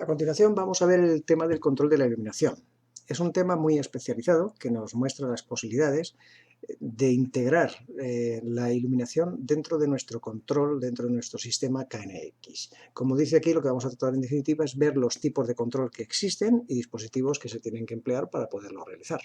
A continuación vamos a ver el tema del control de la iluminación. Es un tema muy especializado que nos muestra las posibilidades de integrar la iluminación dentro de nuestro control, dentro de nuestro sistema KNX. Como dice aquí, lo que vamos a tratar en definitiva es ver los tipos de control que existen y dispositivos que se tienen que emplear para poderlo realizar.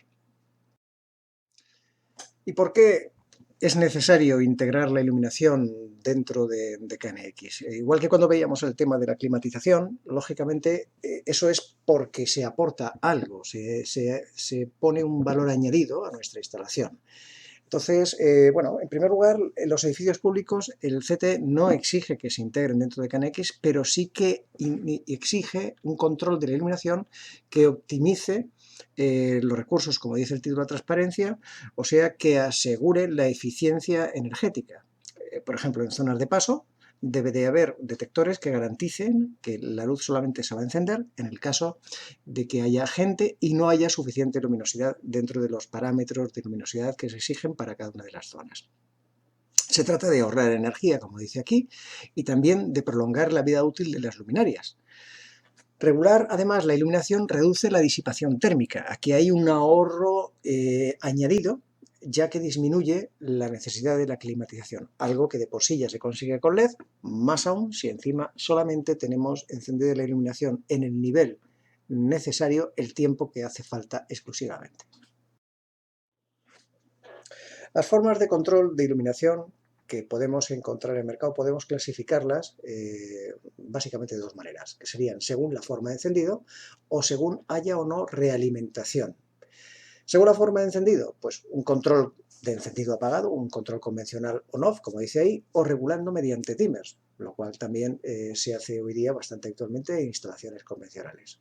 ¿Y por qué es necesario integrar la iluminación dentro de KNX? Igual que cuando veíamos el tema de la climatización, lógicamente eso es porque se aporta algo, se pone un valor añadido a nuestra instalación. Entonces, bueno, en primer lugar, en los edificios públicos el CT no exige que se integren dentro de KNX, pero sí que exige un control de la iluminación que optimice los recursos, como dice el título de transparencia, o sea, que asegure la eficiencia energética. Por ejemplo, en zonas de paso, debe de haber detectores que garanticen que la luz solamente se va a encender en el caso de que haya gente y no haya suficiente luminosidad dentro de los parámetros de luminosidad que se exigen para cada una de las zonas. Se trata de ahorrar energía, como dice aquí, y también de prolongar la vida útil de las luminarias. Regular, además, la iluminación reduce la disipación térmica. Aquí hay un ahorro añadido, ya que disminuye la necesidad de la climatización, algo que de por sí ya se consigue con LED, más aún si encima solamente tenemos encendida la iluminación en el nivel necesario el tiempo que hace falta exclusivamente. Las formas de control de iluminación que podemos encontrar en el mercado podemos clasificarlas básicamente de dos maneras, que serían según la forma de encendido o según haya o no realimentación. Según la forma de encendido, pues un control de encendido apagado, un control convencional on-off, como dice ahí, o regulando mediante dimmers, lo cual también se hace hoy día bastante habitualmente en instalaciones convencionales.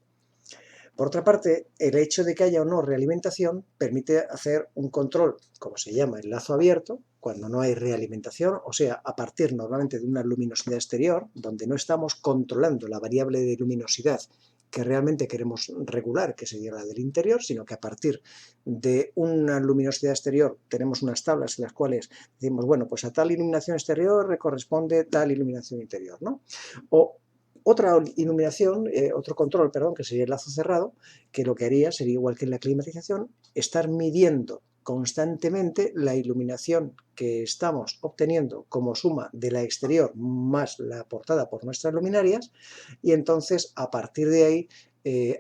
Por otra parte, el hecho de que haya o no realimentación permite hacer un control, como se llama, en lazo abierto, cuando no hay realimentación, o sea, a partir normalmente de una luminosidad exterior, donde no estamos controlando la variable de luminosidad que realmente queremos regular, que sería la del interior, sino que a partir de una luminosidad exterior tenemos unas tablas en las cuales decimos, bueno, pues a tal iluminación exterior le corresponde tal iluminación interior, ¿no? O otra iluminación, otro control, perdón, que sería el lazo cerrado, que lo que haría sería igual que en la climatización, estar midiendo constantemente la iluminación que estamos obteniendo como suma de la exterior más la aportada por nuestras luminarias y entonces a partir de ahí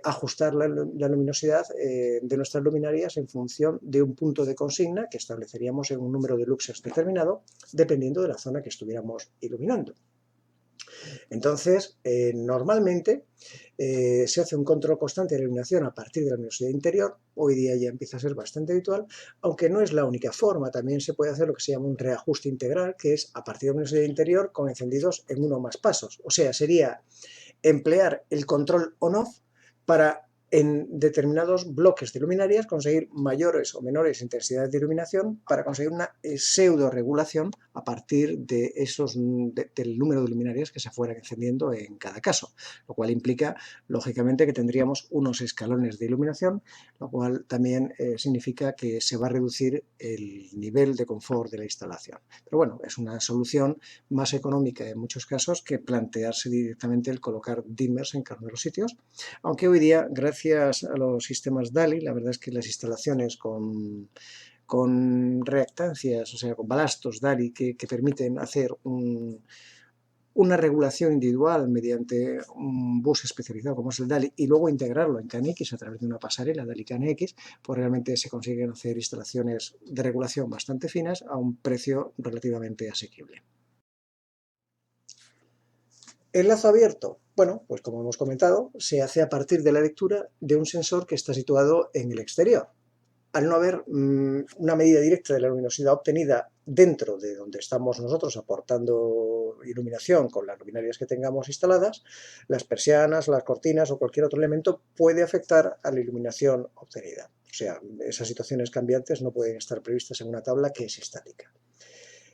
ajustar la luminosidad de nuestras luminarias en función de un punto de consigna que estableceríamos en un número de luxes determinado dependiendo de la zona que estuviéramos iluminando. Entonces, normalmente se hace un control constante de la iluminación a partir de la luminosidad interior, hoy día ya empieza a ser bastante habitual, aunque no es la única forma, también se puede hacer lo que se llama un reajuste integral, que es a partir de la luminosidad interior con encendidos en uno o más pasos, o sea, sería emplear el control on-off para en determinados bloques de luminarias conseguir mayores o menores intensidades de iluminación para conseguir una pseudo regulación a partir de del número de luminarias que se fueran encendiendo en cada caso, lo cual implica lógicamente que tendríamos unos escalones de iluminación, lo cual también significa que se va a reducir el nivel de confort de la instalación. Pero bueno, es una solución más económica en muchos casos que plantearse directamente el colocar dimmers en cada uno de los sitios, aunque hoy día, gracias a los sistemas DALI, la verdad es que las instalaciones con reactancias, o sea, con balastos DALI que permiten hacer una regulación individual mediante un bus especializado como es el DALI y luego integrarlo en KNX a través de una pasarela DALI KNX, pues realmente se consiguen hacer instalaciones de regulación bastante finas a un precio relativamente asequible. El lazo abierto, bueno, pues como hemos comentado, se hace a partir de la lectura de un sensor que está situado en el exterior. Al no haber una medida directa de la luminosidad obtenida dentro de donde estamos nosotros aportando iluminación con las luminarias que tengamos instaladas, las persianas, las cortinas o cualquier otro elemento puede afectar a la iluminación obtenida. O sea, esas situaciones cambiantes no pueden estar previstas en una tabla que es estática.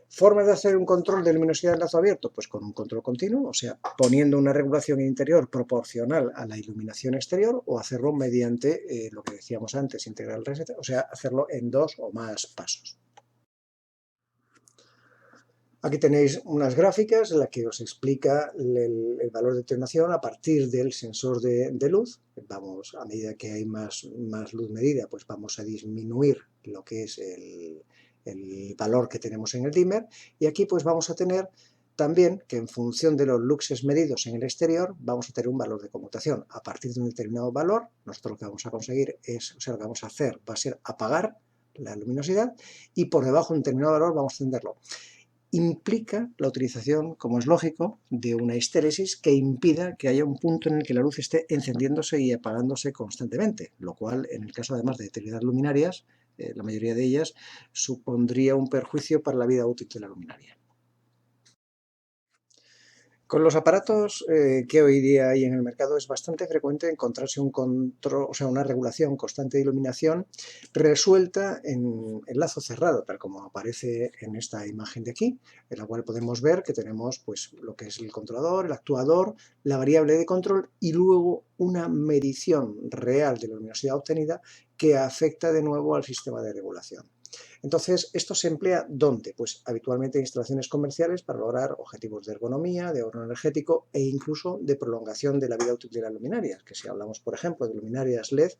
¿Formas de hacer un control de luminosidad en lazo abierto? Pues con un control continuo, o sea, poniendo una regulación interior proporcional a la iluminación exterior o hacerlo mediante lo que decíamos antes, integral reset, o sea, hacerlo en dos o más pasos. Aquí tenéis unas gráficas en las que os explica el valor de atenuación a partir del sensor de luz. Vamos, a medida que hay más luz medida, pues vamos a disminuir lo que es el valor que tenemos en el dimmer. Y aquí pues vamos a tener también que en función de los luxes medidos en el exterior, vamos a tener un valor de conmutación. A partir de un determinado valor, nosotros lo que vamos a conseguir es, o sea, lo que vamos a hacer va a ser apagar la luminosidad y por debajo de un determinado valor vamos a encenderlo. Implica la utilización, como es lógico, de una histéresis que impida que haya un punto en el que la luz esté encendiéndose y apagándose constantemente, lo cual, en el caso además de determinadas luminarias, la mayoría de ellas, supondría un perjuicio para la vida útil de la luminaria. Con los aparatos que hoy día hay en el mercado es bastante frecuente encontrarse un control, o sea, una regulación constante de iluminación resuelta en lazo cerrado, tal como aparece en esta imagen de aquí, en la cual podemos ver que tenemos pues, lo que es el controlador, el actuador, la variable de control y luego una medición real de la luminosidad obtenida que afecta de nuevo al sistema de regulación. Entonces, ¿esto se emplea dónde? Pues habitualmente en instalaciones comerciales para lograr objetivos de ergonomía, de ahorro energético e incluso de prolongación de la vida útil de las luminarias, que si hablamos, por ejemplo, de luminarias LED,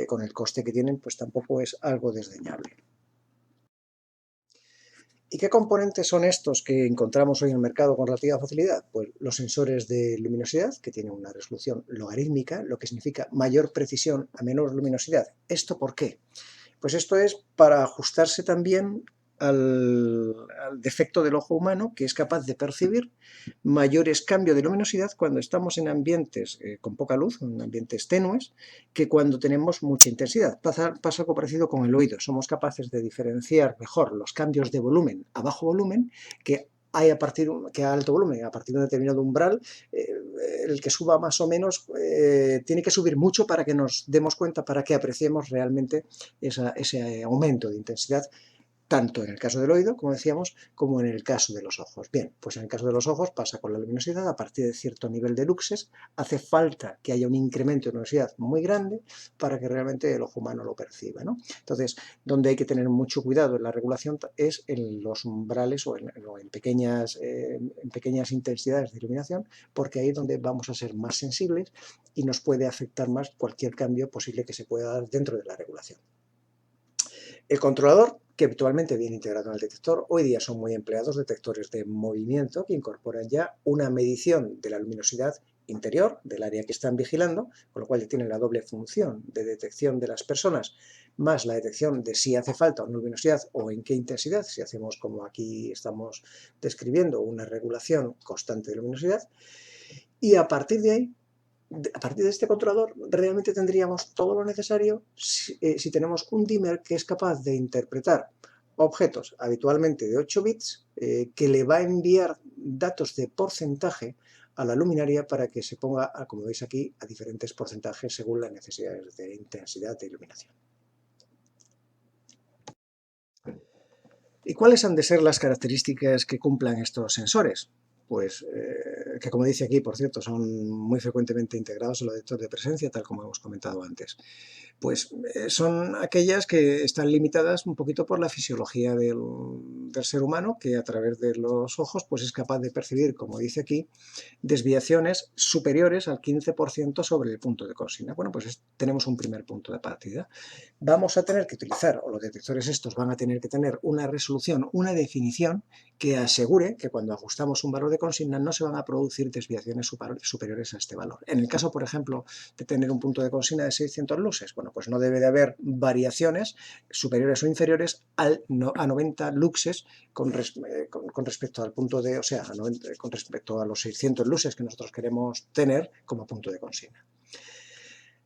con el coste que tienen, pues tampoco es algo desdeñable. ¿Y qué componentes son estos que encontramos hoy en el mercado con relativa facilidad? Pues los sensores de luminosidad, que tienen una resolución logarítmica, lo que significa mayor precisión a menor luminosidad. ¿Esto por qué? Pues esto es para ajustarse también al defecto del ojo humano, que es capaz de percibir mayores cambios de luminosidad cuando estamos en ambientes con poca luz, en ambientes tenues, que cuando tenemos mucha intensidad. Pasa algo parecido con el oído. Somos capaces de diferenciar mejor los cambios de volumen a bajo volumen que hay que a alto volumen, a partir de un determinado umbral, el que suba más o menos tiene que subir mucho para que nos demos cuenta, para que apreciemos realmente ese aumento de intensidad, tanto en el caso del oído, como decíamos, como en el caso de los ojos. Bien, pues en el caso de los ojos pasa con la luminosidad, a partir de cierto nivel de luxes, hace falta que haya un incremento de luminosidad muy grande para que realmente el ojo humano lo perciba, ¿no? Entonces, donde hay que tener mucho cuidado en la regulación es en los umbrales o en pequeñas intensidades de iluminación, porque ahí es donde vamos a ser más sensibles y nos puede afectar más cualquier cambio posible que se pueda dar dentro de la regulación. El controlador, que habitualmente viene integrado en el detector, hoy día son muy empleados detectores de movimiento que incorporan ya una medición de la luminosidad interior del área que están vigilando, con lo cual ya tienen la doble función de detección de las personas, más la detección de si hace falta una luminosidad o en qué intensidad, si hacemos como aquí estamos describiendo una regulación constante de luminosidad, y a partir de ahí, a partir de este controlador, realmente tendríamos todo lo necesario si tenemos un dimmer que es capaz de interpretar objetos habitualmente de 8 bits, que le va a enviar datos de porcentaje a la luminaria para que se ponga, como veis aquí, a diferentes porcentajes según las necesidades de intensidad de iluminación. ¿Y cuáles han de ser las características que cumplan estos sensores? Pues que, como dice aquí, por cierto, son muy frecuentemente integrados en los detectores de presencia, tal como hemos comentado antes. Pues son aquellas que están limitadas un poquito por la fisiología del ser humano, que a través de los ojos pues es capaz de percibir, como dice aquí, desviaciones superiores al 15% sobre el punto de consigna. Bueno, pues tenemos un primer punto de partida. Vamos a tener que utilizar, o los detectores estos van a tener que tener una resolución, una definición que asegure que cuando ajustamos un valor de consigna no se van a producir desviaciones superiores a este valor. En el caso, por ejemplo, de tener un punto de consigna de 600 luxes, bueno, pues no debe de haber variaciones superiores o inferiores a 90 luxes con respecto al punto de, o sea, con respecto a los 600 luxes que nosotros queremos tener como punto de consigna.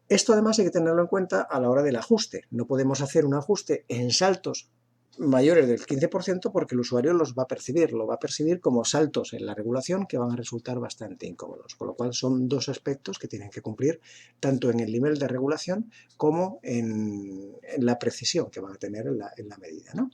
Esto además hay que tenerlo en cuenta a la hora del ajuste. No podemos hacer un ajuste en saltos mayores del 15% porque el usuario lo va a percibir como saltos en la regulación que van a resultar bastante incómodos. Con lo cual son dos aspectos que tienen que cumplir tanto en el nivel de regulación como en la precisión que van a tener en la medida, ¿no?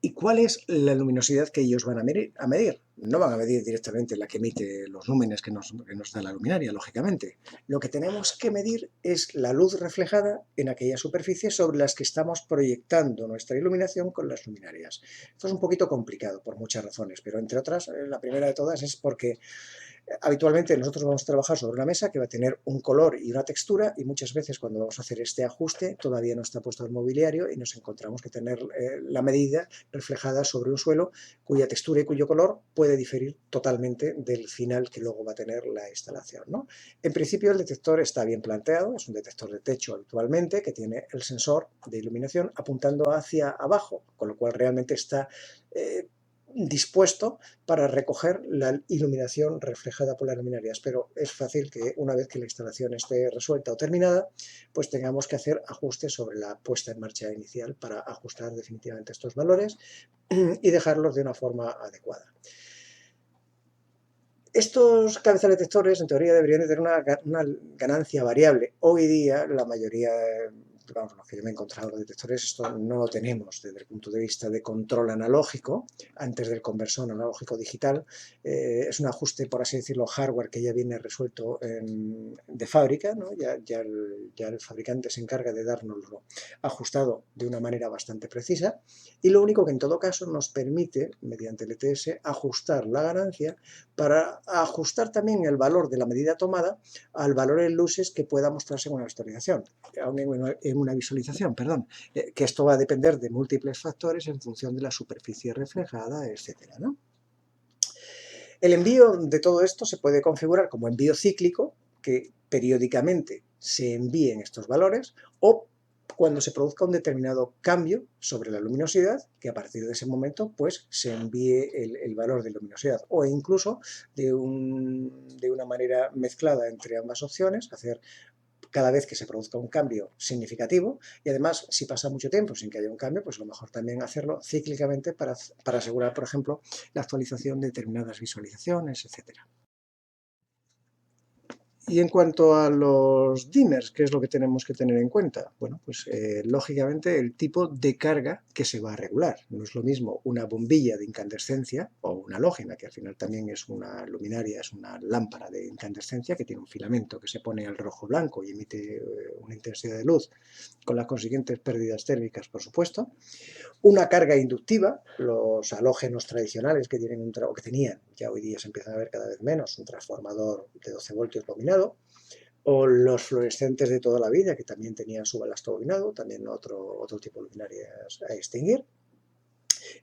¿Y cuál es la luminosidad que ellos van a medir? No van a medir directamente la que emite los lúmenes que nos da la luminaria, lógicamente. Lo que tenemos que medir es la luz reflejada en aquellas superficies sobre las que estamos proyectando nuestra iluminación con las luminarias. Esto es un poquito complicado por muchas razones, pero entre otras, la primera de todas es porque habitualmente nosotros vamos a trabajar sobre una mesa que va a tener un color y una textura, y muchas veces cuando vamos a hacer este ajuste todavía no está puesto el mobiliario y nos encontramos que tener la medida reflejada sobre un suelo cuya textura y cuyo color puede diferir totalmente del final que luego va a tener la instalación, ¿no? En principio el detector está bien planteado, es un detector de techo habitualmente que tiene el sensor de iluminación apuntando hacia abajo, con lo cual realmente está dispuesto para recoger la iluminación reflejada por las luminarias, pero es fácil que una vez que la instalación esté resuelta o terminada, pues tengamos que hacer ajustes sobre la puesta en marcha inicial para ajustar definitivamente estos valores y dejarlos de una forma adecuada. Estos cabezadetectores en teoría deberían de tener una ganancia variable. Hoy día la mayoría, vamos, los que yo me he encontrado los detectores, esto no lo tenemos desde el punto de vista de control analógico, antes del conversor analógico digital. Es un ajuste, por así decirlo, hardware que ya viene resuelto de fábrica, ¿no? Ya el fabricante se encarga de dárnoslo ajustado de una manera bastante precisa, y lo único que en todo caso nos permite, mediante el ETS, ajustar la ganancia para ajustar también el valor de la medida tomada al valor en luces que pueda mostrarse en una visualización, perdón, que esto va a depender de múltiples factores en función de la superficie reflejada, etcétera, ¿no? El envío de todo esto se puede configurar como envío cíclico, que periódicamente se envíen estos valores, o cuando se produzca un determinado cambio sobre la luminosidad, que a partir de ese momento pues se envíe el valor de luminosidad, o incluso de una manera mezclada entre ambas opciones, hacer cada vez que se produzca un cambio significativo, y además si pasa mucho tiempo sin que haya un cambio, pues lo mejor también hacerlo cíclicamente para asegurar, por ejemplo, la actualización de determinadas visualizaciones, etcétera. Y en cuanto a los dimmers, ¿qué es lo que tenemos que tener en cuenta? Bueno, pues lógicamente el tipo de carga que se va a regular. No es lo mismo una bombilla de incandescencia o una halógena, que al final también es una luminaria, es una lámpara de incandescencia que tiene un filamento que se pone al rojo blanco y emite una intensidad de luz con las consiguientes pérdidas térmicas, por supuesto. Una carga inductiva, los halógenos tradicionales que tienen o que tenían, ya hoy día se empiezan a ver cada vez menos, un transformador de 12 voltios bobinado, o los fluorescentes de toda la vida que también tenían su balasto bobinado, también otro tipo de luminarias a extinguir,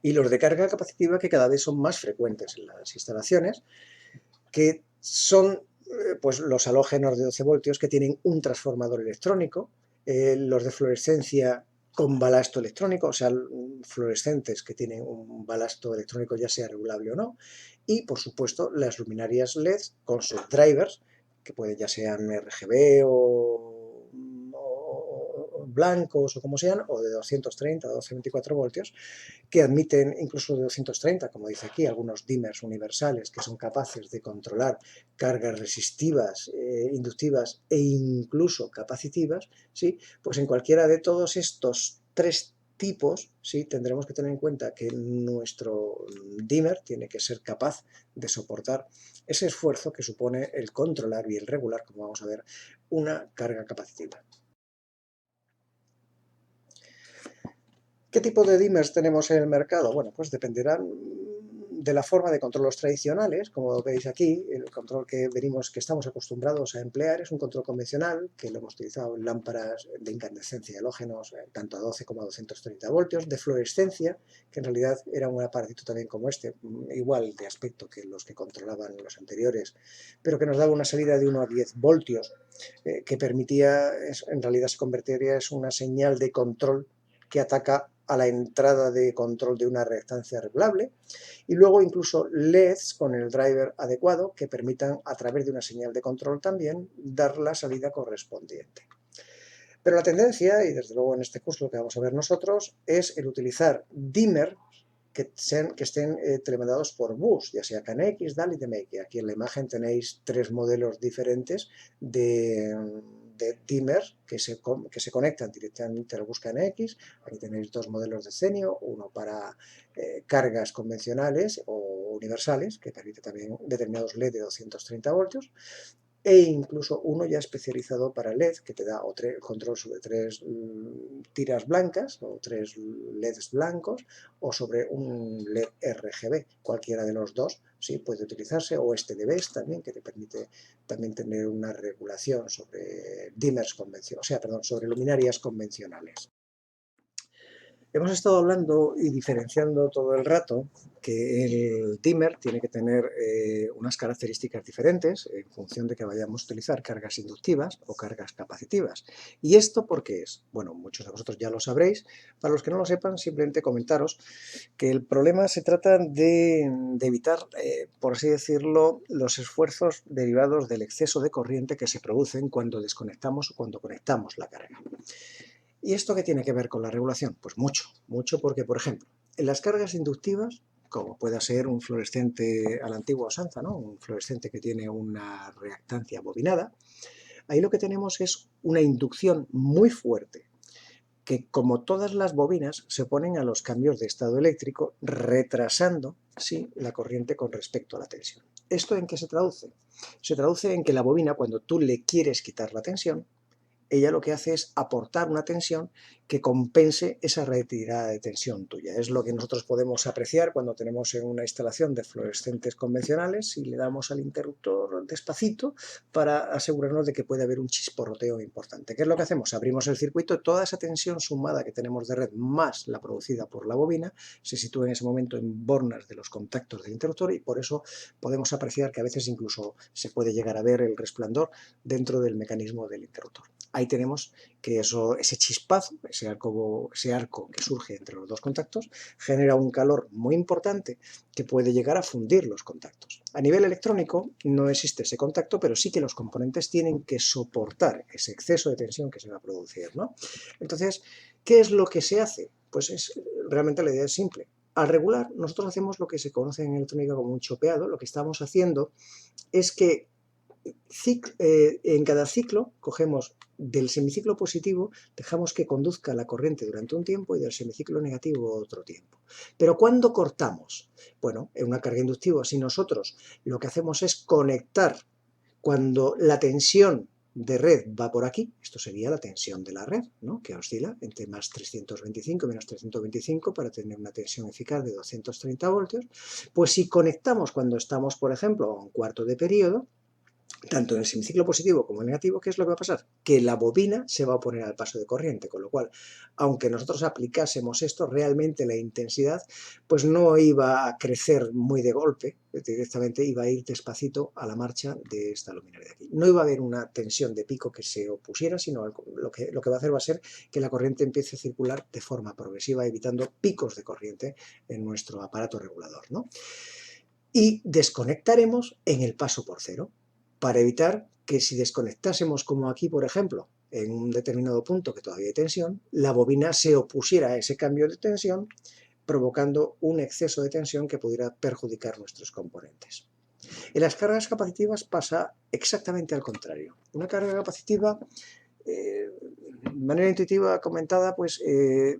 y los de carga capacitiva que cada vez son más frecuentes en las instalaciones, que son pues los halógenos de 12 voltios que tienen un transformador electrónico, los de fluorescencia con balasto electrónico, o sea, fluorescentes que tienen un balasto electrónico ya sea regulable o no, y por supuesto las luminarias LED con sus drivers, que pueden ya sean RGB o blancos o como sean, o de 230 o 224 voltios, que admiten incluso de 230, como dice aquí, algunos dimmers universales que son capaces de controlar cargas resistivas, inductivas e incluso capacitivas, ¿sí? Pues en cualquiera de todos estos tres tipos, ¿sí? Tendremos que tener en cuenta que nuestro dimmer tiene que ser capaz de soportar ese esfuerzo que supone el controlar y el regular, como vamos a ver, una carga capacitiva. ¿Qué tipo de dimmers tenemos en el mercado? Bueno, pues dependerán de la forma de control. Los tradicionales, como veis aquí, el control que estamos acostumbrados a emplear es un control convencional, que lo hemos utilizado en lámparas de incandescencia y halógenos, tanto a 12 como a 230 voltios, de fluorescencia, que en realidad era un aparatito también como este, igual de aspecto que los que controlaban los anteriores, pero que nos daba una salida de 1 a 10 voltios, que permitía, en realidad se convertiría en una señal de control que ataca a la entrada de control de una reactancia regulable, y luego incluso LEDs con el driver adecuado que permitan a través de una señal de control también dar la salida correspondiente. Pero la tendencia, y desde luego en este curso lo que vamos a ver nosotros, es el utilizar dimmer que estén telemandados por bus, ya sea KNX, DAL y DMX. Aquí en la imagen tenéis tres modelos diferentes de de dimmer que se conectan directamente a la búsqueda NX. Aquí tenéis dos modelos de Zenio, uno para cargas convencionales o universales, que permite también determinados LED de 230 voltios, e incluso uno ya especializado para LED, que te da control sobre tres tiras blancas o tres LEDs blancos, o sobre un LED RGB. Cualquiera de los dos sí puede utilizarse, o este de BES también, que te permite también tener una regulación sobre dimmers convencionales, o sea, perdón, sobre luminarias convencionales. Hemos estado hablando y diferenciando todo el rato que el dimmer tiene que tener unas características diferentes en función de que vayamos a utilizar cargas inductivas o cargas capacitivas. ¿Y esto por qué es? Bueno, muchos de vosotros ya lo sabréis. Para los que no lo sepan, simplemente comentaros que el problema se trata de evitar, por así decirlo, los esfuerzos derivados del exceso de corriente que se producen cuando desconectamos o cuando conectamos la carga. ¿Y esto qué tiene que ver con la regulación? Pues mucho porque, por ejemplo, en las cargas inductivas, como pueda ser un fluorescente a la antigua usanza, ¿no? Un fluorescente que tiene una reactancia bobinada, ahí lo que tenemos es una inducción muy fuerte, que como todas las bobinas se oponen a los cambios de estado eléctrico, retrasando, sí, la corriente con respecto a la tensión. ¿Esto en qué se traduce? Se traduce en que la bobina, cuando tú le quieres quitar la tensión, ella lo que hace es aportar una tensión que compense esa retirada de tensión tuya. Es lo que nosotros podemos apreciar cuando tenemos en una instalación de fluorescentes convencionales y le damos al interruptor despacito para asegurarnos de que puede haber un chisporroteo importante. ¿Qué es lo que hacemos? Abrimos el circuito, toda esa tensión sumada que tenemos de red más la producida por la bobina se sitúa en ese momento en bornas de los contactos del interruptor y por eso podemos apreciar que a veces incluso se puede llegar a ver el resplandor dentro del mecanismo del interruptor. Ahí tenemos que ese chispazo, ese arco que surge entre los dos contactos, genera un calor muy importante que puede llegar a fundir los contactos. A nivel electrónico no existe ese contacto, pero sí que los componentes tienen que soportar ese exceso de tensión que se va a producir, ¿no? Entonces, ¿qué es lo que se hace? Pues realmente la idea es simple. Al regular, nosotros hacemos lo que se conoce en electrónica como un chopeado. Lo que estamos haciendo es que en cada ciclo cogemos del semiciclo positivo, dejamos que conduzca la corriente durante un tiempo y del semiciclo negativo otro tiempo. Pero ¿cuándo cortamos? Bueno, en una carga inductiva, si nosotros lo que hacemos es conectar cuando la tensión de red va por aquí, esto sería la tensión de la red, ¿no? Que oscila entre más 325 y menos 325 para tener una tensión eficaz de 230 voltios, pues si conectamos cuando estamos, por ejemplo, a un cuarto de periodo, tanto en el semiciclo positivo como en el negativo, ¿qué es lo que va a pasar? Que la bobina se va a oponer al paso de corriente, con lo cual, aunque nosotros aplicásemos esto, realmente la intensidad pues no iba a crecer muy de golpe, directamente iba a ir despacito a la marcha de esta luminaria de aquí. No iba a haber una tensión de pico que se opusiera, sino lo que va a hacer va a ser que la corriente empiece a circular de forma progresiva, evitando picos de corriente en nuestro aparato regulador, ¿no? Y desconectaremos en el paso por cero, para evitar que si desconectásemos como aquí, por ejemplo, en un determinado punto que todavía hay tensión, la bobina se opusiera a ese cambio de tensión, provocando un exceso de tensión que pudiera perjudicar nuestros componentes. En las cargas capacitivas pasa exactamente al contrario. Una carga capacitiva, de manera intuitiva comentada, pues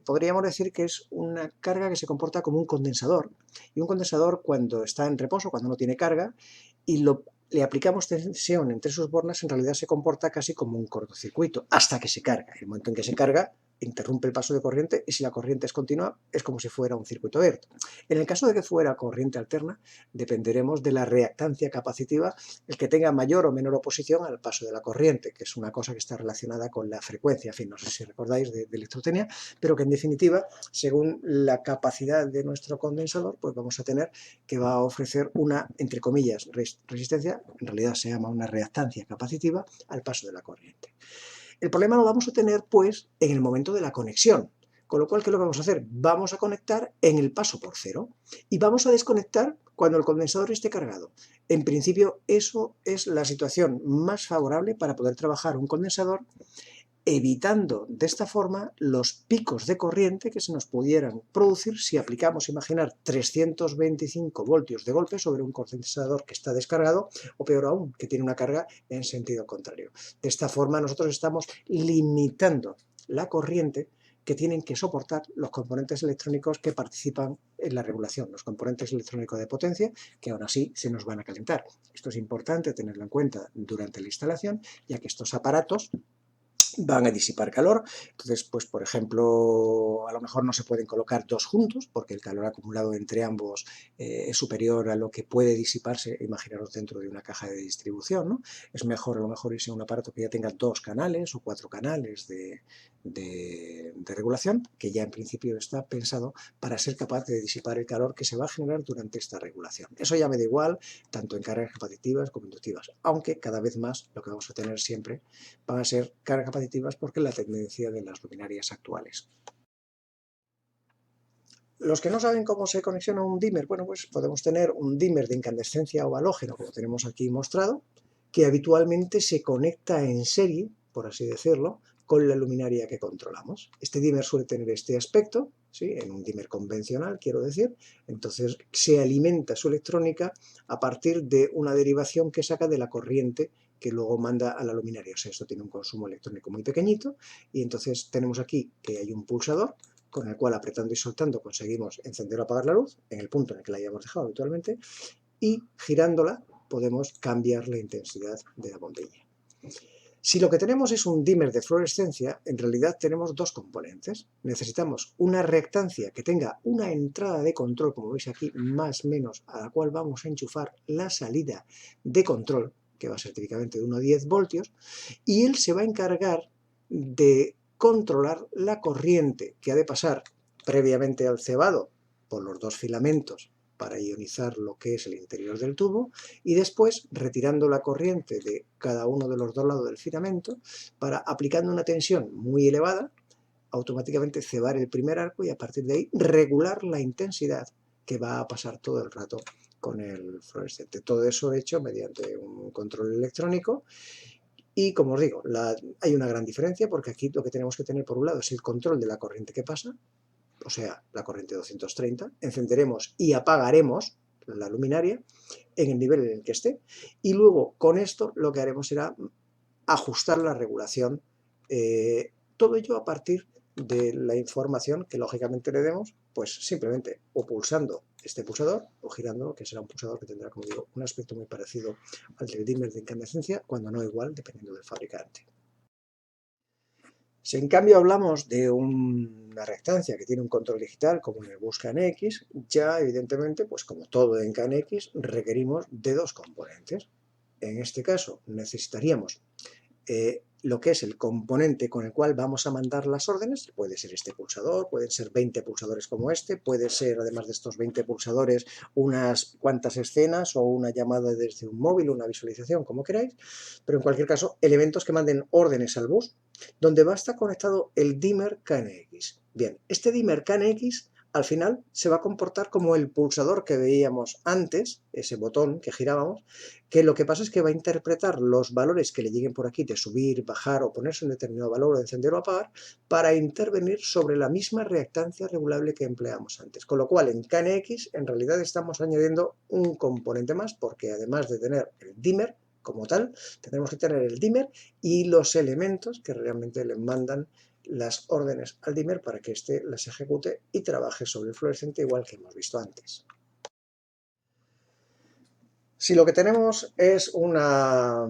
podríamos decir que es una carga que se comporta como un condensador. Y un condensador, cuando está en reposo, cuando no tiene carga, y le aplicamos tensión entre sus bornas, en realidad se comporta casi como un cortocircuito, hasta que se carga. En el momento en que se carga, interrumpe el paso de corriente y si la corriente es continua, es como si fuera un circuito abierto. En el caso de que fuera corriente alterna, dependeremos de la reactancia capacitiva, el que tenga mayor o menor oposición al paso de la corriente, que es una cosa que está relacionada con la frecuencia, en fin, no sé si recordáis de electrotecnia, pero que en definitiva, según la capacidad de nuestro condensador, pues vamos a tener que va a ofrecer una, entre comillas, resistencia, en realidad se llama una reactancia capacitiva, al paso de la corriente. El problema lo vamos a tener, pues, en el momento de la conexión. Con lo cual, ¿qué es lo que vamos a hacer? Vamos a conectar en el paso por cero y vamos a desconectar cuando el condensador esté cargado. En principio, eso es la situación más favorable para poder trabajar un condensador evitando de esta forma los picos de corriente que se nos pudieran producir si aplicamos, imaginar, 325 voltios de golpe sobre un condensador que está descargado, o peor aún, que tiene una carga en sentido contrario. De esta forma nosotros estamos limitando la corriente que tienen que soportar los componentes electrónicos que participan en la regulación, los componentes electrónicos de potencia, que aún así se nos van a calentar. Esto es importante tenerlo en cuenta durante la instalación, ya que estos aparatos van a disipar calor. Entonces, pues por ejemplo, a lo mejor no se pueden colocar dos juntos porque el calor acumulado entre ambos es superior a lo que puede disiparse, imaginaros, dentro de una caja de distribución, ¿no? Es mejor a lo mejor irse a un aparato que ya tenga 2 canales o 4 canales de regulación, que ya en principio está pensado para ser capaz de disipar el calor que se va a generar durante esta regulación. Eso ya me da igual, tanto en cargas capacitivas como inductivas, aunque cada vez más lo que vamos a tener siempre van a ser cargas capacitivas porque es la tendencia de las luminarias actuales. Los que no saben cómo se conexiona un dimmer, bueno, pues podemos tener un dimmer de incandescencia o halógeno, como tenemos aquí mostrado, que habitualmente se conecta en serie, por así decirlo, con la luminaria que controlamos. Este dimmer suele tener este aspecto, ¿sí? En un dimmer convencional, quiero decir, entonces se alimenta su electrónica a partir de una derivación que saca de la corriente que luego manda a la luminaria. O sea, esto tiene un consumo electrónico muy pequeñito y entonces tenemos aquí que hay un pulsador con el cual apretando y soltando conseguimos encender o apagar la luz en el punto en el que la hayamos dejado habitualmente, y girándola podemos cambiar la intensidad de la bombilla. Si lo que tenemos es un dimmer de fluorescencia, en realidad tenemos dos componentes. Necesitamos una reactancia que tenga una entrada de control, como veis aquí, más o menos, a la cual vamos a enchufar la salida de control, que va a ser típicamente de 1 a 10 voltios, y él se va a encargar de controlar la corriente que ha de pasar previamente al cebado por los dos filamentos para ionizar lo que es el interior del tubo, y después retirando la corriente de cada uno de los dos lados del filamento para, aplicando una tensión muy elevada, automáticamente cebar el primer arco y a partir de ahí regular la intensidad que va a pasar todo el rato con el fluorescente. Todo eso hecho mediante un control electrónico. Y como os digo, hay una gran diferencia porque aquí lo que tenemos que tener por un lado es el control de la corriente que pasa, o sea, la corriente 230, encenderemos y apagaremos la luminaria en el nivel en el que esté, y luego con esto lo que haremos será ajustar la regulación, todo ello a partir de la información que lógicamente le demos, pues simplemente o pulsando este pulsador o girándolo, que será un pulsador que tendrá, como digo, un aspecto muy parecido al del dimmer de incandescencia, cuando no igual, dependiendo del fabricante. Si en cambio hablamos de una reactancia que tiene un control digital, como en el bus CAN-X, ya evidentemente, pues como todo en CAN-X, requerimos de dos componentes. En este caso necesitaríamos lo que es el componente con el cual vamos a mandar las órdenes. Puede ser este pulsador, pueden ser 20 pulsadores como este, puede ser, además de estos 20 pulsadores, unas cuantas escenas o una llamada desde un móvil, una visualización, como queráis, pero en cualquier caso, elementos que manden órdenes al bus, donde va a estar conectado el dimmer CAN-X. Bien, este dimmer CAN-X al final se va a comportar como el pulsador que veíamos antes, ese botón que girábamos, que lo que pasa es que va a interpretar los valores que le lleguen por aquí de subir, bajar o ponerse un determinado valor o encender o apagar para intervenir sobre la misma reactancia regulable que empleamos antes. Con lo cual en CAN-X en realidad estamos añadiendo un componente más, porque además de tener el dimmer como tal, tendremos que tener el dimmer y los elementos que realmente le mandan las órdenes al dimmer para que éste las ejecute y trabaje sobre el fluorescente igual que hemos visto antes. Si lo que tenemos es ya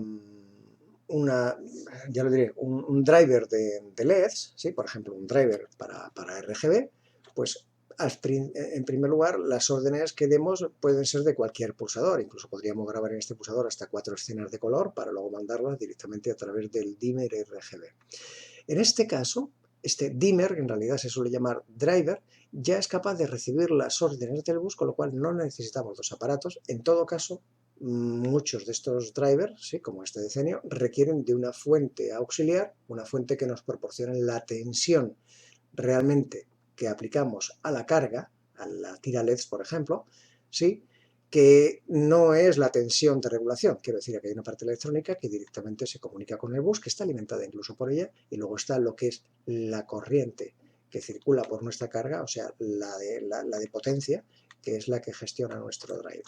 lo diré, un driver de LEDs, ¿sí? Por ejemplo, un driver para RGB, pues en primer lugar, las órdenes que demos pueden ser de cualquier pulsador. Incluso podríamos grabar en este pulsador hasta 4 escenas de color para luego mandarlas directamente a través del dimmer RGB. En este caso, este dimmer, que en realidad se suele llamar driver, ya es capaz de recibir las órdenes del bus, con lo cual no necesitamos dos aparatos. En todo caso, muchos de estos drivers, ¿sí? Como este decenio, requieren de una fuente auxiliar, una fuente que nos proporcione la tensión realmente que aplicamos a la carga, a la tira LEDs, por ejemplo, ¿sí? que no es la tensión de regulación. Quiero decir que hay una parte electrónica que directamente se comunica con el bus, que está alimentada incluso por ella, y luego está lo que es la corriente que circula por nuestra carga, o sea, la de potencia, que es la que gestiona nuestro driver.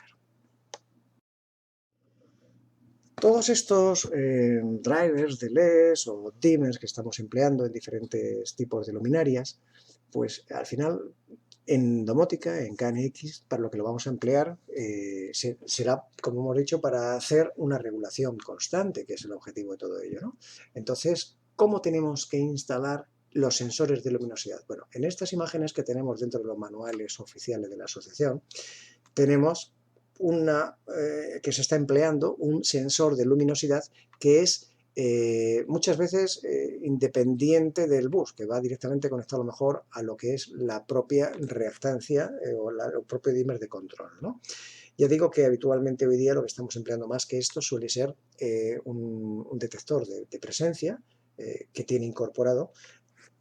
Todos estos drivers de LEDs o dimmers que estamos empleando en diferentes tipos de luminarias, pues al final en domótica, en KNX, para lo que lo vamos a emplear será, como hemos dicho, para hacer una regulación constante, que es el objetivo de todo ello, ¿no? Entonces, ¿cómo tenemos que instalar los sensores de luminosidad? Bueno, en estas imágenes que tenemos dentro de los manuales oficiales de la asociación, tenemos que se está empleando un sensor de luminosidad que es muchas veces independiente del bus, que va directamente conectado a lo mejor a lo que es la propia reactancia o el propio dimmer de control, ¿no? Ya digo que habitualmente hoy día lo que estamos empleando más que esto suele ser un detector de presencia que tiene incorporado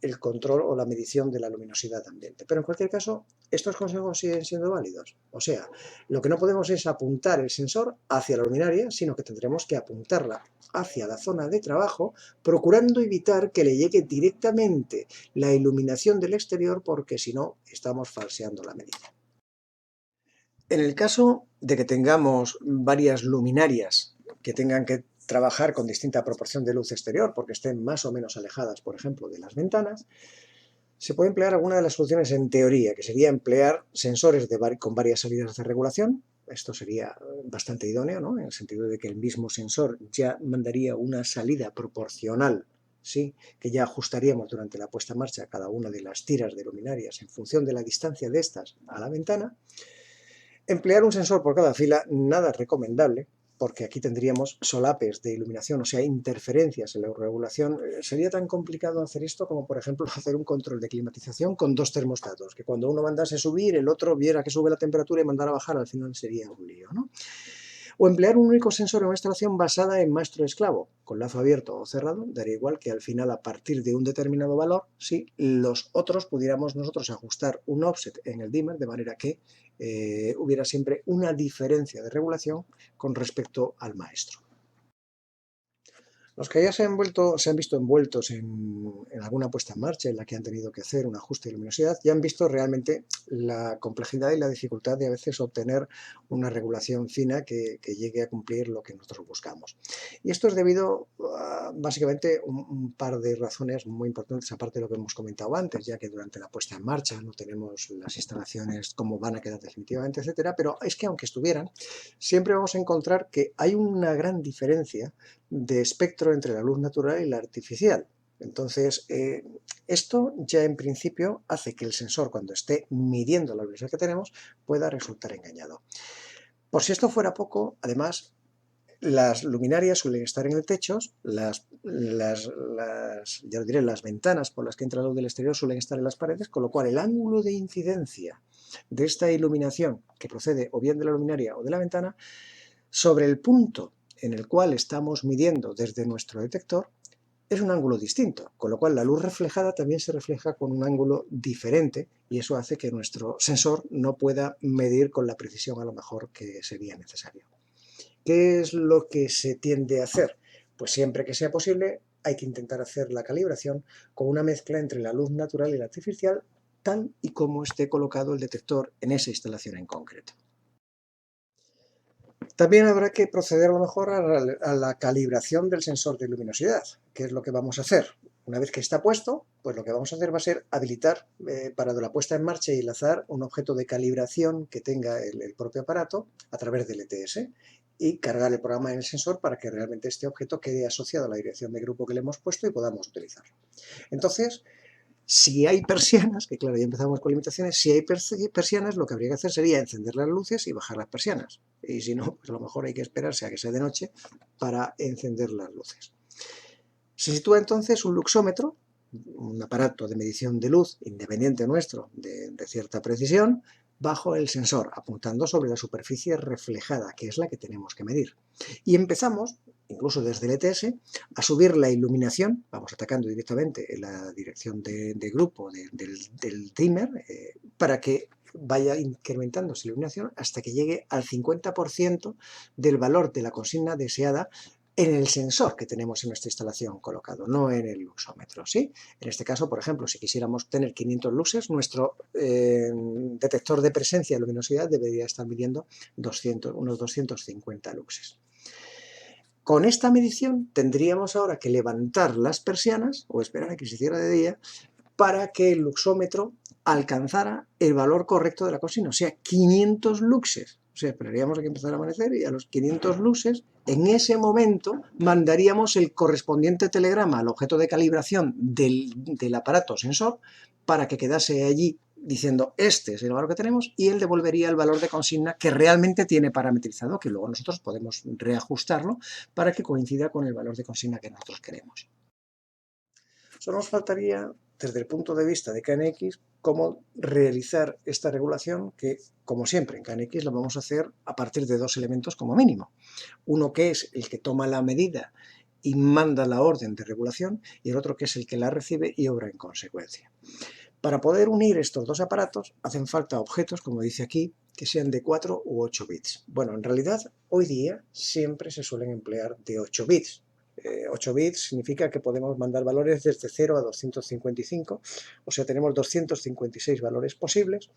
el control o la medición de la luminosidad ambiente. Pero en cualquier caso, estos consejos siguen siendo válidos. O sea, lo que no podemos es apuntar el sensor hacia la luminaria, sino que tendremos que apuntarla hacia la zona de trabajo, procurando evitar que le llegue directamente la iluminación del exterior, porque si no, estamos falseando la medida. En el caso de que tengamos varias luminarias que tengan que trabajar con distinta proporción de luz exterior, porque estén más o menos alejadas, por ejemplo, de las ventanas, se puede emplear alguna de las soluciones en teoría, que sería emplear sensores con varias salidas de regulación. Esto sería bastante idóneo, ¿no? En el sentido de que el mismo sensor ya mandaría una salida proporcional, ¿sí? Que ya ajustaríamos durante la puesta en marcha cada una de las tiras de luminarias en función de la distancia de estas a la ventana. Emplear un sensor por cada fila, nada recomendable, porque aquí tendríamos solapes de iluminación, o sea, interferencias en la regulación. Sería tan complicado hacer esto como, por ejemplo, hacer un control de climatización con dos termostatos, que cuando uno mandase subir, el otro viera que sube la temperatura y mandara bajar, al final sería un lío, ¿no? O emplear un único sensor en una instalación basada en maestro-esclavo, con lazo abierto o cerrado, daría igual que al final, a partir de un determinado valor, si los otros pudiéramos nosotros ajustar un offset en el dimmer, de manera que hubiera siempre una diferencia de regulación con respecto al maestro. Los que ya se han visto envueltos en alguna puesta en marcha en la que han tenido que hacer un ajuste de luminosidad, ya han visto realmente la complejidad y la dificultad de a veces obtener una regulación fina que llegue a cumplir lo que nosotros buscamos. Y esto es debido a básicamente un par de razones muy importantes, aparte de lo que hemos comentado antes, ya que durante la puesta en marcha no tenemos las instalaciones cómo van a quedar definitivamente, etcétera, pero es que aunque estuvieran, siempre vamos a encontrar que hay una gran diferencia de espectro entre la luz natural y la artificial. Entonces, esto ya en principio hace que el sensor, cuando esté midiendo la luminosidad que tenemos, pueda resultar engañado. Por si esto fuera poco, además, las luminarias suelen estar en el techo, las ventanas por las que entra la luz del exterior suelen estar en las paredes, con lo cual el ángulo de incidencia de esta iluminación, que procede o bien de la luminaria o de la ventana, sobre el punto en el cual estamos midiendo desde nuestro detector, es un ángulo distinto, con lo cual la luz reflejada también se refleja con un ángulo diferente y eso hace que nuestro sensor no pueda medir con la precisión a lo mejor que sería necesario. ¿Qué es lo que se tiende a hacer? Pues siempre que sea posible hay que intentar hacer la calibración con una mezcla entre la luz natural y la artificial, tal y como esté colocado el detector en esa instalación en concreto. También habrá que proceder a lo mejor a la calibración del sensor de luminosidad. ¿Qué es lo que vamos a hacer? Una vez que está puesto, pues lo que vamos a hacer va a ser habilitar para la puesta en marcha y enlazar un objeto de calibración que tenga el propio aparato a través del ETS y cargar el programa en el sensor para que realmente este objeto quede asociado a la dirección de grupo que le hemos puesto y podamos utilizarlo. Entonces, si hay persianas, que claro, ya empezamos con limitaciones, si hay persianas, lo que habría que hacer sería encender las luces y bajar las persianas. Y si no, pues a lo mejor hay que esperarse a que sea de noche para encender las luces. Se sitúa entonces un luxómetro, un aparato de medición de luz independiente nuestro de cierta precisión, bajo el sensor, apuntando sobre la superficie reflejada, que es la que tenemos que medir. Y empezamos, incluso desde el ETS, a subir la iluminación, vamos atacando directamente en la dirección de grupo del dimmer, para que vaya incrementando esa iluminación hasta que llegue al 50% del valor de la consigna deseada en el sensor que tenemos en nuestra instalación colocado, no en el luxómetro, ¿sí? En este caso, por ejemplo, si quisiéramos tener 500 luxes, nuestro detector de presencia de luminosidad debería estar midiendo unos 250 luxes. Con esta medición tendríamos ahora que levantar las persianas o esperar a que se hiciera de día para que el luxómetro alcanzara el valor correcto de la consigna, o sea, 500 luxes. O sea, esperaríamos a que empezara a amanecer y a los 500 luxes, en ese momento, mandaríamos el correspondiente telegrama al objeto de calibración del aparato sensor para que quedase allí diciendo este es el valor que tenemos y él devolvería el valor de consigna que realmente tiene parametrizado, que luego nosotros podemos reajustarlo para que coincida con el valor de consigna que nosotros queremos. Solo nos faltaría, desde el punto de vista de KNX, cómo realizar esta regulación que, como siempre, en KNX lo vamos a hacer a partir de dos elementos como mínimo. Uno que es el que toma la medida y manda la orden de regulación y el otro que es el que la recibe y obra en consecuencia. Para poder unir estos dos aparatos hacen falta objetos, como dice aquí, que sean de 4 u 8 bits. Bueno, en realidad hoy día siempre se suelen emplear de 8 bits. 8 bits significa que podemos mandar valores desde 0 a 255, o sea, tenemos 256 valores posibles,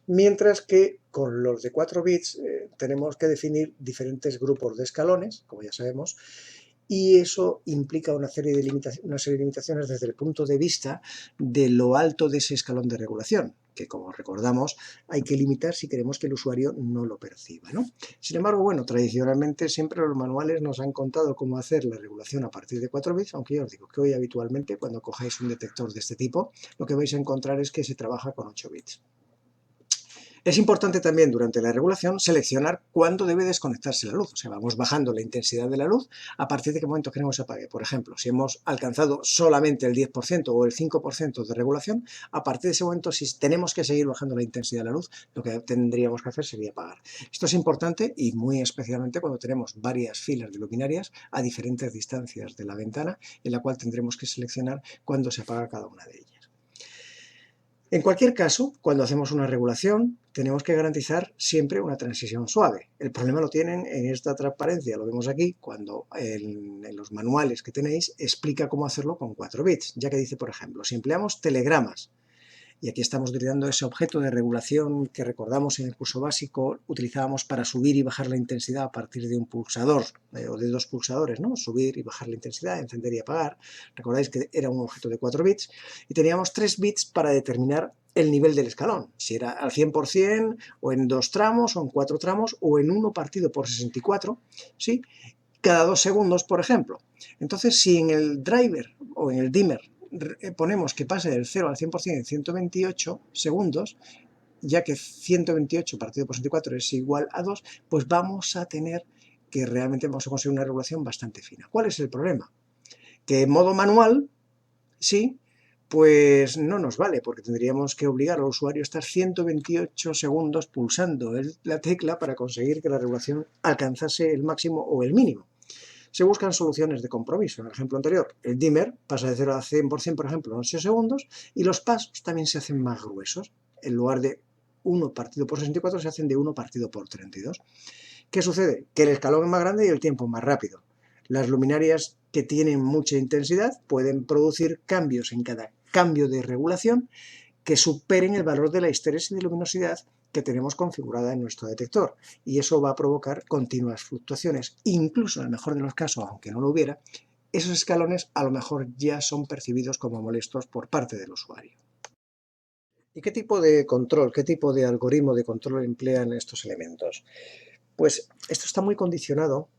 mientras que con los de 4 bits tenemos que definir diferentes grupos de escalones, como ya sabemos, y eso implica una serie de limitaciones desde el punto de vista de lo alto de ese escalón de regulación, que como recordamos hay que limitar si queremos que el usuario no lo perciba, ¿no? Sin embargo, bueno, tradicionalmente siempre los manuales nos han contado cómo hacer la regulación a partir de 4 bits, aunque yo os digo que hoy habitualmente cuando cojáis un detector de este tipo, lo que vais a encontrar es que se trabaja con 8 bits. Es importante también durante la regulación seleccionar cuándo debe desconectarse la luz, o sea, vamos bajando la intensidad de la luz a partir de qué momento queremos que se apague. Por ejemplo, si hemos alcanzado solamente el 10% o el 5% de regulación, a partir de ese momento, si tenemos que seguir bajando la intensidad de la luz, lo que tendríamos que hacer sería apagar. Esto es importante y muy especialmente cuando tenemos varias filas de luminarias a diferentes distancias de la ventana, en la cual tendremos que seleccionar cuándo se apaga cada una de ellas. En cualquier caso, cuando hacemos una regulación, tenemos que garantizar siempre una transición suave. El problema lo tienen en esta transparencia, lo vemos aquí, cuando en los manuales que tenéis explica cómo hacerlo con 4 bits, ya que dice, por ejemplo, si empleamos telegramas, y aquí estamos utilizando ese objeto de regulación que recordamos en el curso básico, utilizábamos para subir y bajar la intensidad a partir de un pulsador o de dos pulsadores, ¿no? Subir y bajar la intensidad, encender y apagar. Recordáis que era un objeto de 4 bits y teníamos 3 bits para determinar el nivel del escalón, si era al 100% o en 2 tramos o en 4 tramos o en 1 partido por 64, ¿sí? Cada 2 segundos, por ejemplo. Entonces, si en el driver o en el dimmer ponemos que pase del 0 al 100% en 128 segundos, ya que 128 partido por 64 es igual a 2, pues vamos a tener que realmente vamos a conseguir una regulación bastante fina. ¿Cuál es el problema? Que en modo manual, sí, pues no nos vale, porque tendríamos que obligar al usuario a estar 128 segundos pulsando la tecla para conseguir que la regulación alcanzase el máximo o el mínimo. Se buscan soluciones de compromiso. En el ejemplo anterior, el dimmer pasa de 0 a 100%, por ejemplo, en 8 segundos, y los pasos también se hacen más gruesos. En lugar de 1 partido por 64, se hacen de 1 partido por 32. ¿Qué sucede? Que el escalón es más grande y el tiempo más rápido. Las luminarias que tienen mucha intensidad pueden producir cambios en cada cambio de regulación que superen el valor de la histeresis de luminosidad que tenemos configurada en nuestro detector, y eso va a provocar continuas fluctuaciones. Incluso en el mejor de los casos, aunque no lo hubiera, esos escalones a lo mejor ya son percibidos como molestos por parte del usuario. ¿Y qué tipo de control, qué tipo de algoritmo de control emplean estos elementos? Pues esto está muy condicionado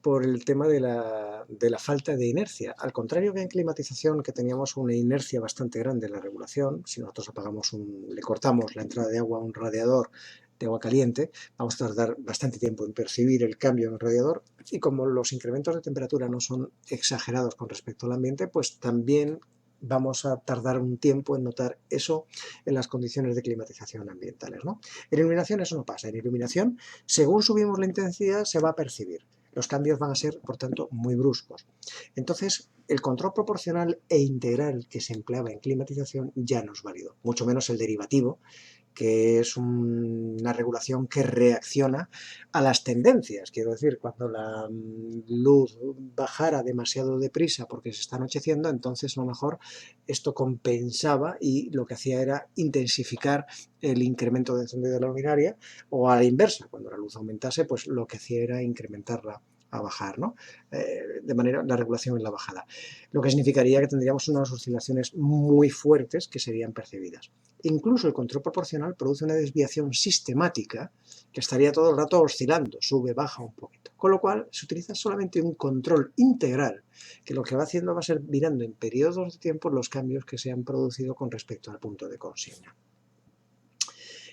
por el tema de la falta de inercia. Al contrario que en climatización, que teníamos una inercia bastante grande en la regulación, si nosotros le cortamos la entrada de agua a un radiador de agua caliente, vamos a tardar bastante tiempo en percibir el cambio en el radiador, y como los incrementos de temperatura no son exagerados con respecto al ambiente, pues también vamos a tardar un tiempo en notar eso en las condiciones de climatización ambientales, ¿no? En iluminación eso no pasa. En iluminación, según subimos la intensidad, se va a percibir. Los cambios van a ser, por tanto, muy bruscos. Entonces, el control proporcional e integral que se empleaba en climatización ya no es válido, mucho menos el derivativo, que es una regulación que reacciona a las tendencias. Quiero decir, cuando la luz bajara demasiado deprisa porque se está anocheciendo, entonces a lo mejor esto compensaba y lo que hacía era intensificar el incremento de encendido de la luminaria, o a la inversa, cuando la luz aumentase, pues lo que hacía era incrementarla a bajar, ¿no? De manera, la regulación en la bajada. Lo que significaría que tendríamos unas oscilaciones muy fuertes que serían percibidas. Incluso el control proporcional produce una desviación sistemática que estaría todo el rato oscilando, sube, baja un poquito. Con lo cual se utiliza solamente un control integral, que lo que va haciendo va a ser mirando en periodos de tiempo los cambios que se han producido con respecto al punto de consigna.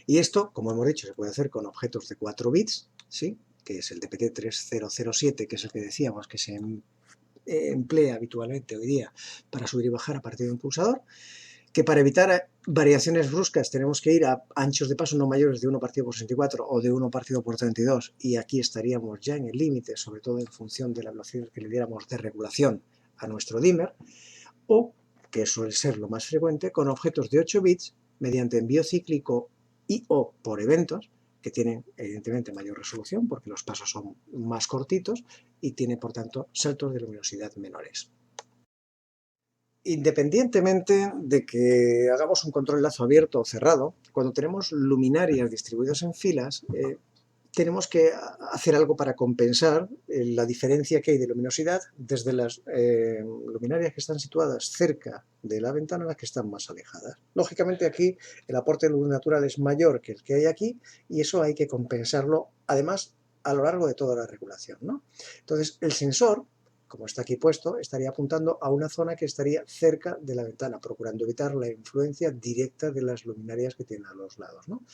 Y esto, como hemos dicho, se puede hacer con objetos de 4 bits, ¿sí? Que es el DPT3007, que es el que decíamos que se emplea habitualmente hoy día para subir y bajar a partir de un pulsador, que para evitar variaciones bruscas tenemos que ir a anchos de paso no mayores de 1 partido por 64 o de 1 partido por 32, y aquí estaríamos ya en el límite, sobre todo en función de la velocidad que le diéramos de regulación a nuestro dimmer, o, que suele ser lo más frecuente, con objetos de 8 bits mediante envío cíclico y o por eventos, que tienen evidentemente mayor resolución porque los pasos son más cortitos y tiene por tanto saltos de luminosidad menores. Independientemente de que hagamos un control lazo abierto o cerrado, cuando tenemos luminarias distribuidas en filas, tenemos que hacer algo para compensar la diferencia que hay de luminosidad desde las luminarias que están situadas cerca de la ventana a las que están más alejadas. Lógicamente aquí el aporte de luz natural es mayor que el que hay aquí, y eso hay que compensarlo además a lo largo de toda la regulación, ¿no? Entonces el sensor, como está aquí puesto, estaría apuntando a una zona que estaría cerca de la ventana, procurando evitar la influencia directa de las luminarias que tienen a los lados, ¿no?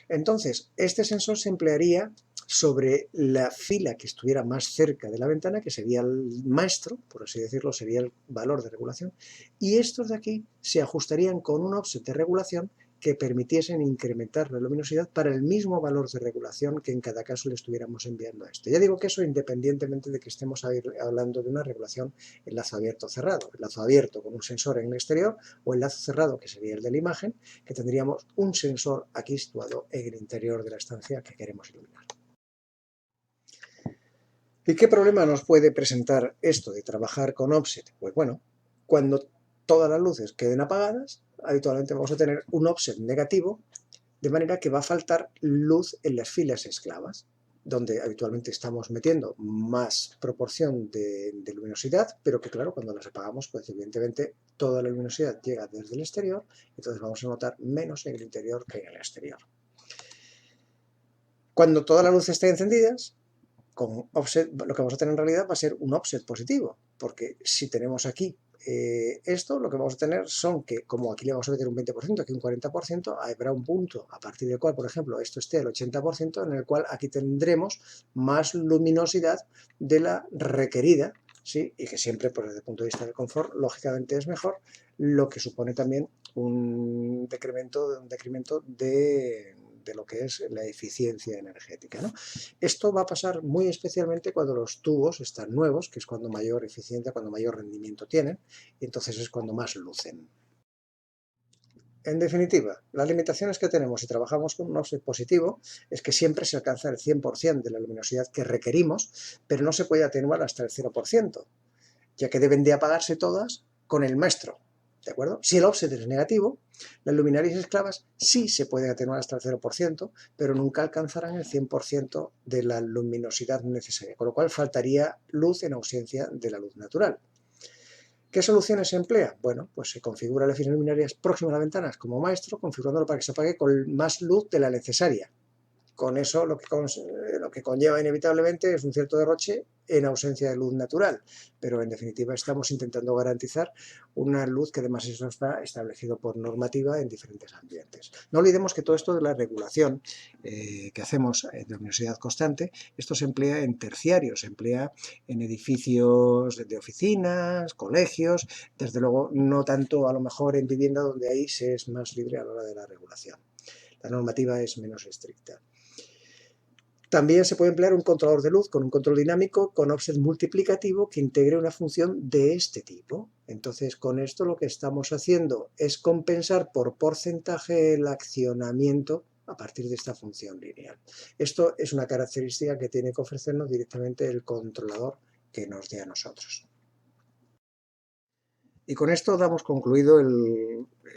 Entonces, este sensor se emplearía sobre la fila que estuviera más cerca de la ventana, que sería el maestro, por así decirlo, sería el valor de regulación, y estos de aquí se ajustarían con un offset de regulación que permitiesen incrementar la luminosidad para el mismo valor de regulación que en cada caso le estuviéramos enviando a este. Ya digo que eso independientemente de que estemos hablando de una regulación en lazo abierto o cerrado. El lazo abierto con un sensor en el exterior, o el lazo cerrado, que sería el de la imagen, que tendríamos un sensor aquí situado en el interior de la estancia que queremos iluminar. ¿Y qué problema nos puede presentar esto de trabajar con offset? Pues bueno, cuando todas las luces queden apagadas, habitualmente vamos a tener un offset negativo, de manera que va a faltar luz en las filas esclavas, donde habitualmente estamos metiendo más proporción de luminosidad, pero que claro, cuando las apagamos, pues evidentemente toda la luminosidad llega desde el exterior, entonces vamos a notar menos en el interior que en el exterior. Cuando todas las luces estén encendidas, con offset, lo que vamos a tener en realidad va a ser un offset positivo, porque si tenemos aquí esto, lo que vamos a tener son que, como aquí le vamos a meter un 20%, aquí un 40%, habrá un punto a partir del cual, por ejemplo, esto esté al 80%, en el cual aquí tendremos más luminosidad de la requerida, ¿sí? Y que siempre, pues, desde el punto de vista del confort, lógicamente es mejor, lo que supone también un decremento de lo que es la eficiencia energética, ¿no? Esto va a pasar muy especialmente cuando los tubos están nuevos, que es cuando mayor eficiencia, cuando mayor rendimiento tienen, y entonces es cuando más lucen. En definitiva, las limitaciones que tenemos si trabajamos con un offset positivo es que siempre se alcanza el 100% de la luminosidad que requerimos, pero no se puede atenuar hasta el 0%, ya que deben de apagarse todas con el maestro, ¿de acuerdo? Si el offset es negativo, las luminarias esclavas sí se pueden atenuar hasta el 0%, pero nunca alcanzarán el 100% de la luminosidad necesaria, con lo cual faltaría luz en ausencia de la luz natural. ¿Qué soluciones se emplea? Bueno, pues se configura la eficiencia luminaria próxima a las ventanas como maestro, configurándolo para que se apague con más luz de la necesaria. Con eso lo que conlleva inevitablemente es un cierto derroche en ausencia de luz natural, pero en definitiva estamos intentando garantizar una luz que además eso está establecido por normativa en diferentes ambientes. No olvidemos que todo esto de la regulación que hacemos de luminosidad constante, esto se emplea en terciarios, se emplea en edificios de oficinas, colegios, desde luego no tanto a lo mejor en vivienda, donde ahí se es más libre a la hora de la regulación. La normativa es menos estricta. También se puede emplear un controlador de luz con un control dinámico con offset multiplicativo que integre una función de este tipo. Entonces, con esto lo que estamos haciendo es compensar por porcentaje el accionamiento a partir de esta función lineal. Esto es una característica que tiene que ofrecernos directamente el controlador que nos dé a nosotros. Y con esto damos concluido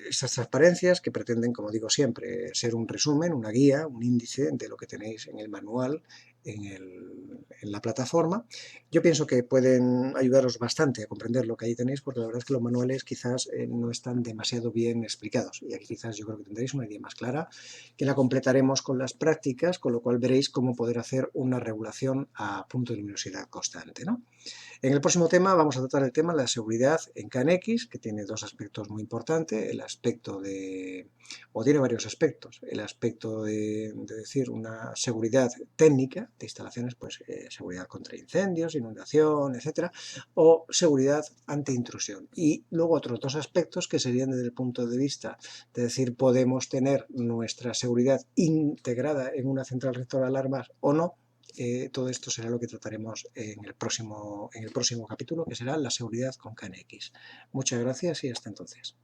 estas transparencias que pretenden, como digo siempre, ser un resumen, una guía, un índice de lo que tenéis en el manual, en la plataforma. Yo pienso que pueden ayudaros bastante a comprender lo que ahí tenéis, porque la verdad es que los manuales quizás no están demasiado bien explicados. Y aquí quizás yo creo que tendréis una idea más clara, que la completaremos con las prácticas, con lo cual veréis cómo poder hacer una regulación a punto de luminosidad constante, ¿no? En el próximo tema vamos a tratar el tema de la seguridad en KNX, que tiene dos aspectos muy importantes, el aspecto de, o tiene varios aspectos, el aspecto de decir una seguridad técnica de instalaciones, pues seguridad contra incendios, inundación, etcétera, o seguridad ante intrusión. Y luego otros dos aspectos que serían desde el punto de vista de decir podemos tener nuestra seguridad integrada en una central rectora de alarmas o no. Todo esto será lo que trataremos en el próximo capítulo, que será la seguridad con KNX. Muchas gracias y hasta entonces.